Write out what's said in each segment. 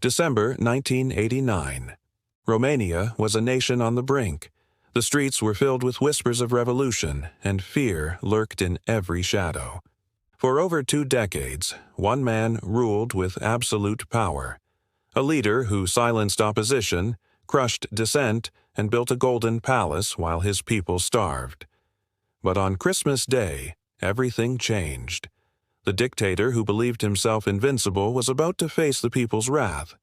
December 1989. Romania was a nation on the brink. The streets were filled with whispers of revolution, and fear lurked in every shadow. For over 2 decades, one man ruled with absolute power. A leader who silenced opposition, crushed dissent, and built a golden palace while his people starved. But on Christmas Day, everything changed. The dictator who believed himself invincible was about to face the people's wrath.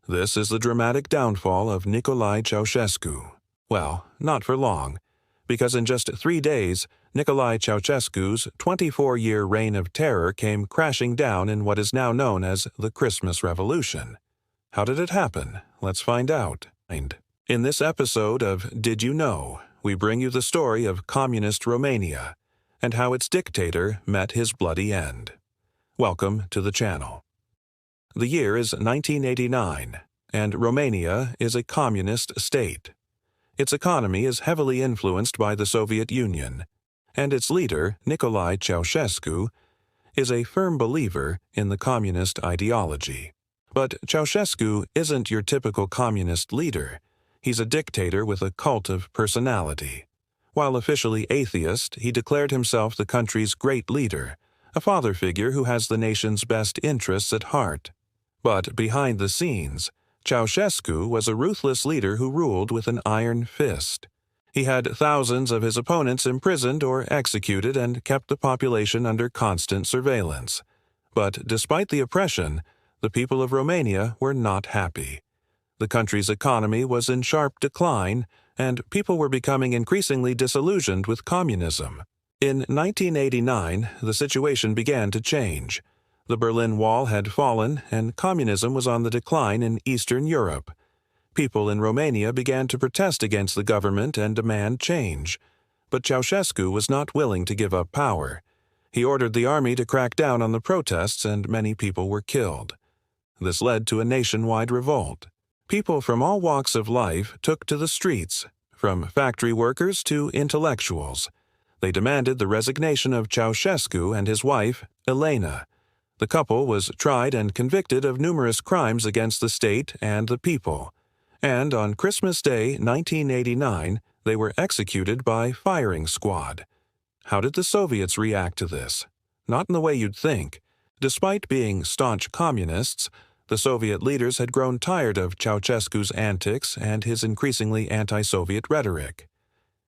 This is the dramatic downfall of Nicolae Ceaușescu. Well, not for long, because in just 3 days, Nicolae Ceaușescu's 24-year reign of terror came crashing down in what is now known as the Christmas Revolution. How did it happen? Let's find out. In this episode of Did You Know, we bring you the story of communist Romania and how its dictator met his bloody end. Welcome to the channel. The year is 1989, and Romania is a communist state. Its economy is heavily influenced by the Soviet Union, and its leader, Nicolae Ceaușescu, is a firm believer in the communist ideology. But Ceaușescu isn't your typical communist leader. He's a dictator with a cult of personality. While officially atheist, he declared himself the country's great leader, a father figure who has the nation's best interests at heart. But behind the scenes, Ceaușescu was a ruthless leader who ruled with an iron fist. He had thousands of his opponents imprisoned or executed and kept the population under constant surveillance. But despite the oppression, the people of Romania were not happy. The country's economy was in sharp decline, and people were becoming increasingly disillusioned with communism. In 1989, the situation began to change. The Berlin Wall had fallen, and communism was on the decline in Eastern Europe. People in Romania began to protest against the government and demand change. But Ceaușescu was not willing to give up power. He ordered the army to crack down on the protests, and many people were killed. This led to a nationwide revolt. People from all walks of life took to the streets, from factory workers to intellectuals. They demanded the resignation of Ceaușescu and his wife, Elena. The couple was tried and convicted of numerous crimes against the state and the people. And on Christmas Day, 1989, they were executed by firing squad. How did the Soviets react to this? Not in the way you'd think. Despite being staunch communists, the Soviet leaders had grown tired of Ceaușescu's antics and his increasingly anti-Soviet rhetoric.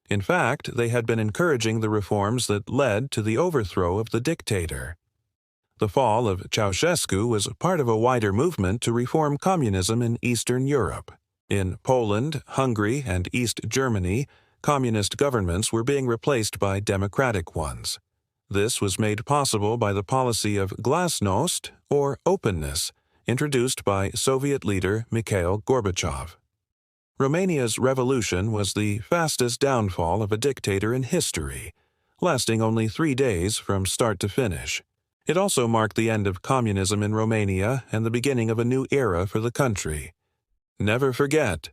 In fact, they had been encouraging the reforms that led to the overthrow of the dictator. The fall of Ceaușescu was part of a wider movement to reform communism in Eastern Europe. In Poland, Hungary, and East Germany, communist governments were being replaced by democratic ones. This was made possible by the policy of glasnost, or openness, introduced by Soviet leader Mikhail Gorbachev. Romania's revolution was the fastest downfall of a dictator in history, lasting only 3 days from start to finish. It also marked the end of communism in Romania and the beginning of a new era for the country. Never forget,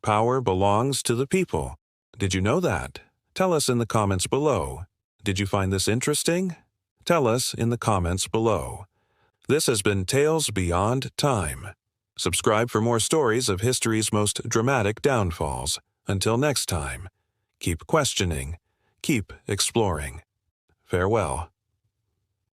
power belongs to the people. Did you know that? Tell us in the comments below. Did you find this interesting? Tell us in the comments below. This has been Tales Beyond Time. Subscribe for more stories of history's most dramatic downfalls. Until next time, keep questioning, keep exploring. Farewell.